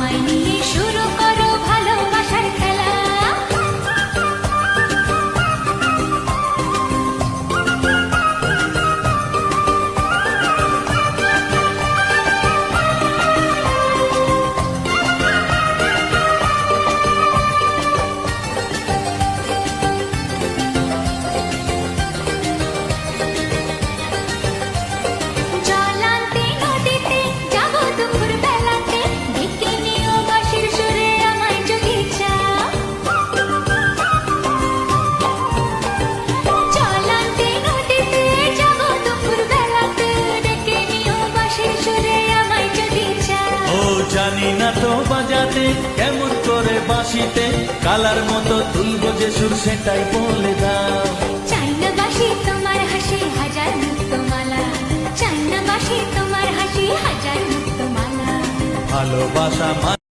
আমায় নিয়ে শুরু করো ভালোবাসার খেলা। জল আনতে নদীতে যাবো দুপুর বেলাতে, ডেকে নিও বাঁশির সুরে আমায় যদি চাও। জল আনতে নদীতে যাবো দুপুর বেলাতে, ডেকে নিও বাঁশির সুরে আমায় যদি চাও। ও জানি না তো বাজাতে কেমন করে বাঁশিতে, কালার মতো তুলবো যে সুর সেটাই বলে দাও। চাই না বাঁশি তোমার হাসি হাজার মুক্তমালা, চাই না বাঁশি তোমার হাসি হাজার মুক্তমালা। ভালোবাসা